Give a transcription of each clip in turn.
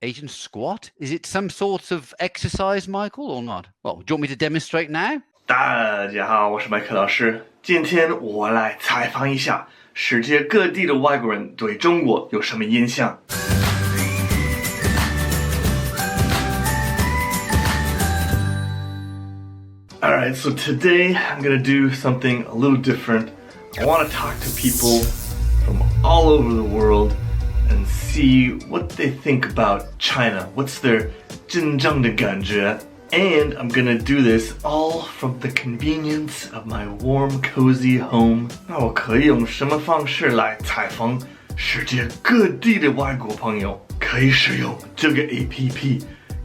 Asian squat? Is it some sort of exercise, Michael, or not? Well, do you want me to demonstrate now? 大家好，我是麦克老师。今天我来采访一下世界各地的外国人对中国有什么印象。Alright, so today I'm gonna do something a little different. I want to talk to people from all over the world and see what they think about China. What's their 真正的感觉? And I'm gonna do this all from the convenience of my warm, cozy home. 那我可以用什么方式来采访世界各地的外国朋友？可以使用这个 APP,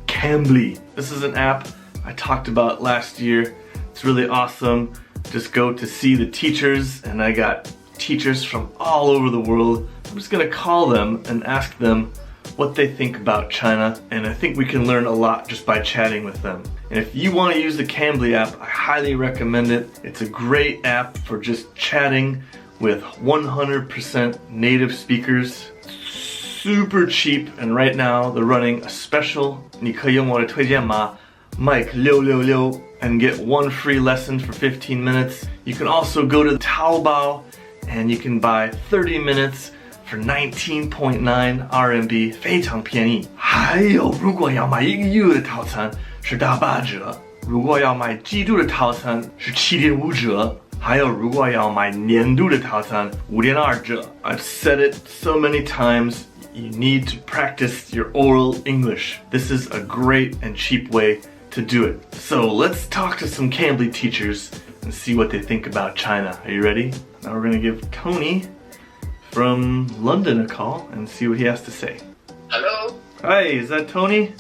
Cambly. This is an app I talked about last year. It's really awesome. Just go to see the teachers, and I got teachers from all over the world. I'm just gonna call them and ask them what they think about China, and I think we can learn a lot just by chatting with them. And if you want to use the Cambly app, I highly recommend it. It's a great app for just chatting with 100% native speakers. Super cheap, and right now they're running a special. 你可以用我的推荐码 Mike 666 and get one free lesson for 15 minutes. You can also go to Taobao and you can buy 30 minutes for 19.9 RMB, 非常便宜。还有，如果要买1个月的套餐是打8折，如果要买季度的套餐是7.5折，还有如果要买年度的套餐5.2折。I've said it so many times, you need to practice your oral English. This is a great and cheap way to do it. So let's talk to some Cambly teachers and see what they think about China. Are you ready? Now we're gonna give Tony from London a call and see what he has to say. Hello? Hi, is that Tony?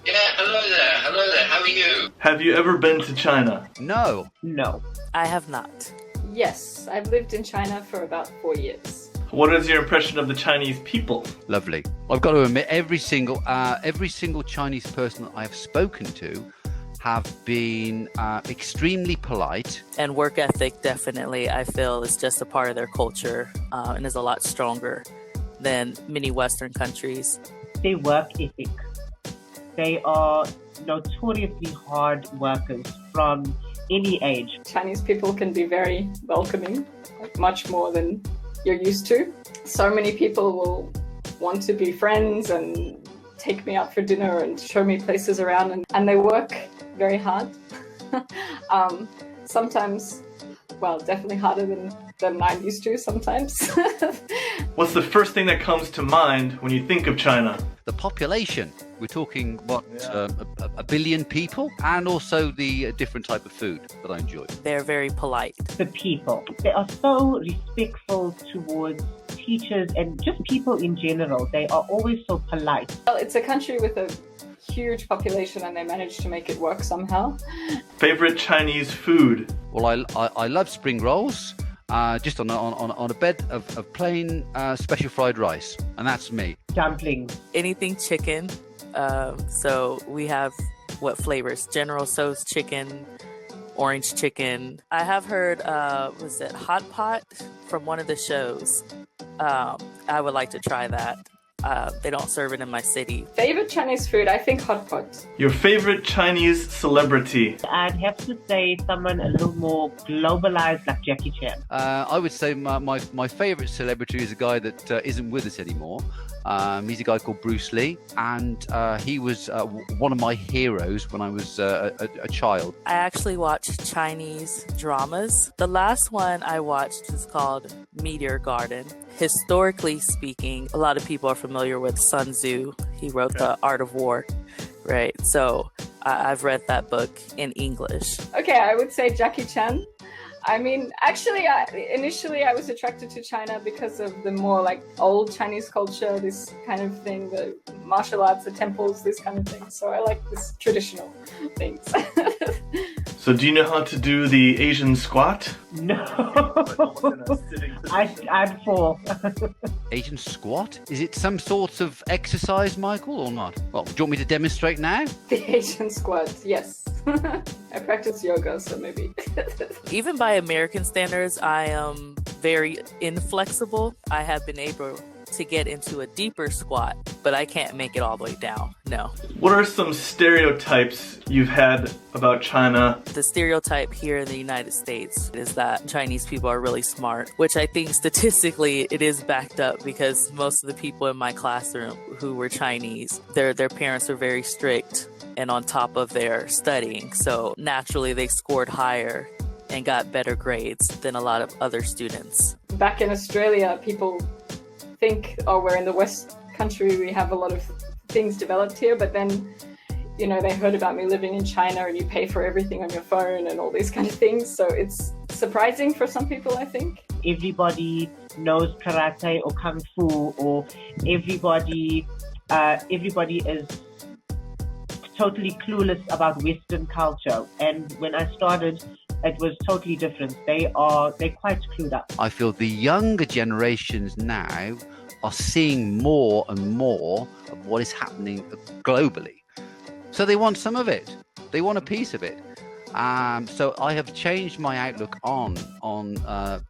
Yeah, hello there. Hello there. How are you? Have you ever been to China? No. No, I have not. Yes, I've lived in China for about 4 years. What is your impression of the Chinese people? Lovely. I've got to admit, every single Chinese person that I've spoken to have been extremely polite. And work ethic, definitely, I feel, is just a part of their culture and is a lot stronger than many Western countries. Their work ethic. They are notoriously hard workers from any age. Chinese people can be very welcoming, like much more than you're used to. So many people will want to be friends and take me out for dinner and show me places around, and they work very hard. Sometimes, well, definitely harder than I'm used to sometimes. What's the first thing that comes to mind when you think of China? The population. We're talking, a billion people, and also the different type of food that I enjoy. They're very polite. The people. They are so respectful towards teachers and just people in general. They are always so polite. Well, it's a country with a huge population, and they managed to make it work somehow. Favorite Chinese food? Well, I love spring rolls, just on a bed of plain special fried rice, and that's me. Dumplings. Anything chicken. So we have what flavors? General Tso's chicken, orange chicken. I have heard, was it hot pot from one of the shows? I would like to try that. They don't serve it in my city. Favorite Chinese food? I think hot pot. Your favorite Chinese celebrity? I'd have to say someone a little more globalized like Jackie Chan. I would say my favorite celebrity is a guy that isn't with us anymore. He's a guy called Bruce Lee, and he was one of my heroes when I was a child. I actually watch Chinese dramas. The last one I watched is called Meteor Garden. Historically speaking, a lot of people are familiar with Sun Tzu. He wrote The Art of War, right? So I've read that book in English. Okay, I would say Jackie Chan. I mean, actually, initially I was attracted to China because of the more like old Chinese culture, this kind of thing, the martial arts, the temples, this kind of thing. So I like this traditional things. So do you know how to do the Asian squat? No. I'd fall. Asian squat? Is it some sort of exercise, Michael, or not? Well, do you want me to demonstrate now? The Asian squat, yes. I practice yoga, so maybe. Even by American standards, I am very inflexible. I have been able to get into a deeper squat, but I can't make it all the way down. No. What are some stereotypes you've had about China? The stereotype here in the United States is that Chinese people are really smart, which I think statistically it is backed up because most of the people in my classroom who were Chinese, their parents were very strict and on top of their studying. So naturally they scored higher and got better grades than a lot of other students. Back in Australia, people think, oh, we're in the West country, we have a lot of things developed here, but then, you know, they heard about me living in China and you pay for everything on your phone and all these kind of things. So it's surprising for some people, I think. Everybody knows karate or kung fu, or everybody is totally clueless about Western culture. And when I started, it was totally different. They're quite clued up. I feel the younger generations now are seeing more and more of what is happening globally. So they want some of it. They want a piece of it. So I have changed my outlook on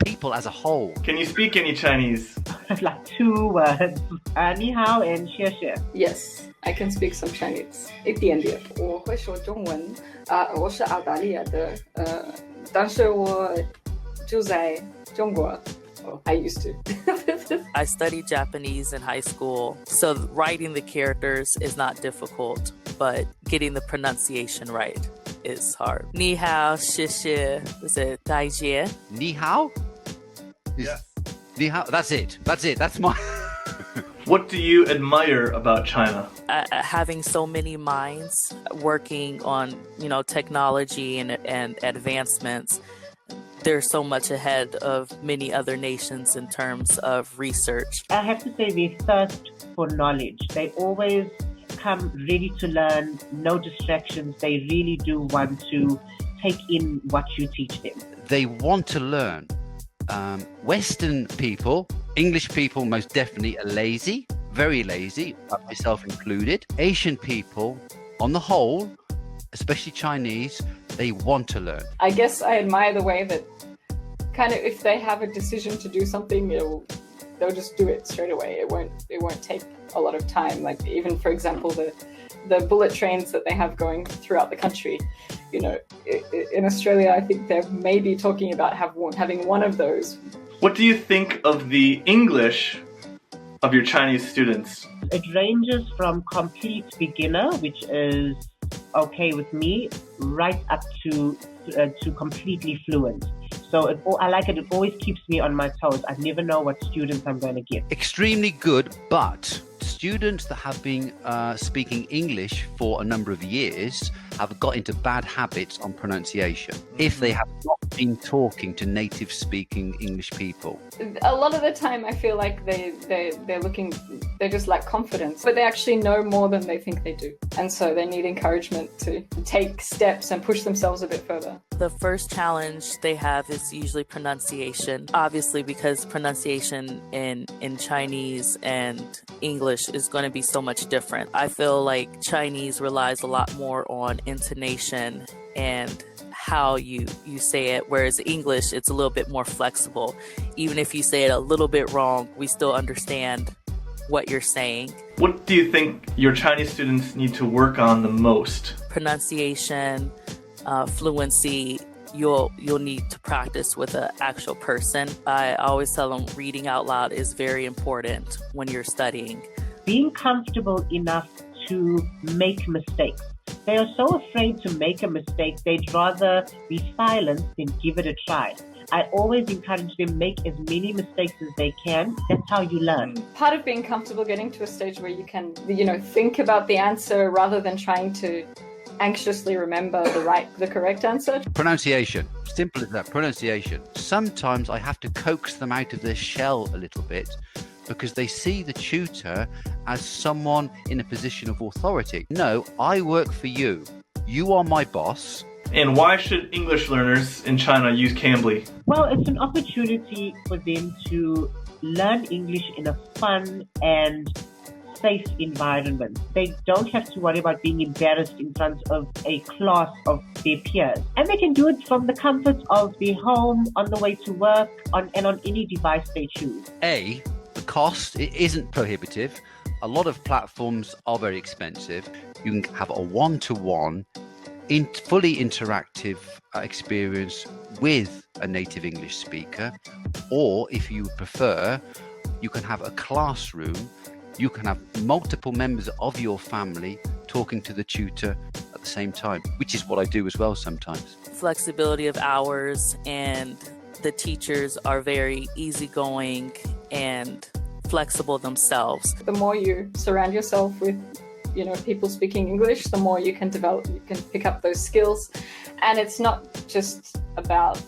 people as a whole. Can you speak any Chinese? Like 2 words. Ni hao and xie xie. Yes, I can speak some Chinese. 一点点。我会说中文。我是澳大利亚的，但是我住在中国。I used to. I studied Japanese in high school, so writing the characters is not difficult, but getting the pronunciation right is hard. 你好，谢谢，is it 再见? Ni hao? Yes. Ni hao? That's it. That's my... What do you admire about China? Having so many minds working on, you know, technology and advancements. They're so much ahead of many other nations in terms of research. I have to say their thirst for knowledge. They always come ready to learn, no distractions. They really do want to take in what you teach them. They want to learn. Western people, English people most definitely are lazy, very lazy, myself included. Asian people, on the whole, especially Chinese, they want to learn. I guess I admire the way that kind of if they have a decision to do something, they'll just do it straight away. It won't take a lot of time. Like even, for example, the bullet trains that they have going throughout the country. You know, in Australia, I think they're maybe talking about having one of those. What do you think of the English of your Chinese students? It ranges from complete beginner, which is okay with me, right up to completely fluent. So I like it. It always keeps me on my toes. I never know what students I'm going to get. Extremely good, but students that have been speaking English for a number of years have got into bad habits on pronunciation if they have not been talking to native speaking English people. A lot of the time I feel like they just lack confidence, but they actually know more than they think they do. And so they need encouragement to take steps and push themselves a bit further. The first challenge they have is usually pronunciation, obviously because pronunciation in Chinese and English is going to be so much different. I feel like Chinese relies a lot more on intonation and how you say it, whereas English, it's a little bit more flexible. Even if you say it a little bit wrong, we still understand what you're saying. What do you think your Chinese students need to work on the most? Pronunciation, fluency. You'll need to practice with an actual person. I always tell them reading out loud is very important when you're studying. Being comfortable enough to make mistakes. They are so afraid to make a mistake, they'd rather be silent than give it a try. I always encourage them make as many mistakes as they can. That's how you learn. Part of being comfortable getting to a stage where you can, think about the answer rather than trying to anxiously remember the correct answer. Pronunciation. Simple as that. Pronunciation. Sometimes I have to coax them out of their shell a little bit because they see the tutor as someone in a position of authority. No, I work for you. You are my boss. And why should English learners in China use Cambly? Well, it's an opportunity for them to learn English in a fun and safe environment. They don't have to worry about being embarrassed in front of a class of their peers. And they can do it from the comfort of their home, on the way to work, on any device they choose. A, the cost, it isn't prohibitive. A lot of platforms are very expensive. You can have a one-to-one, fully interactive experience with a native English speaker, or if you prefer, you can have a classroom. You can have multiple members of your family talking to the tutor at the same time, which is what I do as well sometimes. Flexibility of hours, and the teachers are very easygoing and flexible themselves. The more you surround yourself with, people speaking English, the more you can develop, you can pick up those skills. And it's not just about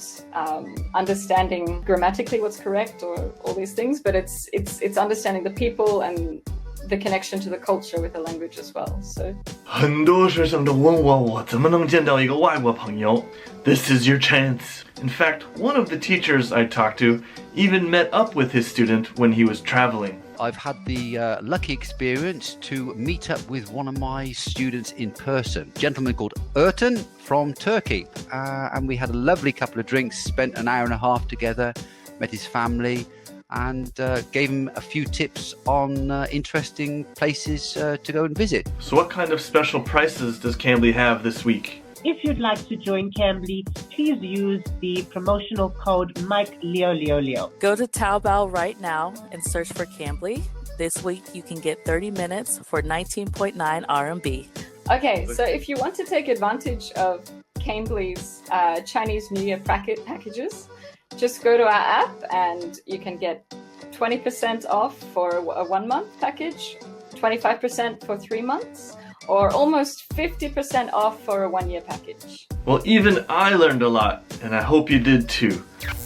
understanding grammatically what's correct or all these things, but it's understanding the people and the connection to the culture with the language as well. So 很多学生都问我怎么能见到一个外国朋友? This is your chance. In fact, one of the teachers I talked to even met up with his student when he was traveling. I've had the lucky experience to meet up with one of my students in person, a gentleman called Ertan from Turkey. And we had a lovely couple of drinks, spent an hour and a half together, met his family, and gave him a few tips on interesting places to go and visit. So what kind of special prices does Cambly have this week? If you'd like to join Cambly, please use the promotional code MikeLeoLeoLeo. Go to Taobao right now and search for Cambly. This week you can get 30 minutes for 19.9 RMB. Okay, so if you want to take advantage of Cambly's Chinese New Year packages, just go to our app and you can get 20% off for a 1 month package, 25% for 3 months, or almost 50% off for a 1 year package. Well, even I learned a lot, and I hope you did too.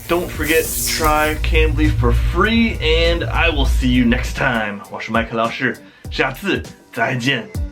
Don't forget to try Cambly for free, and I will see you next time. 我是麦克老师，下次再见。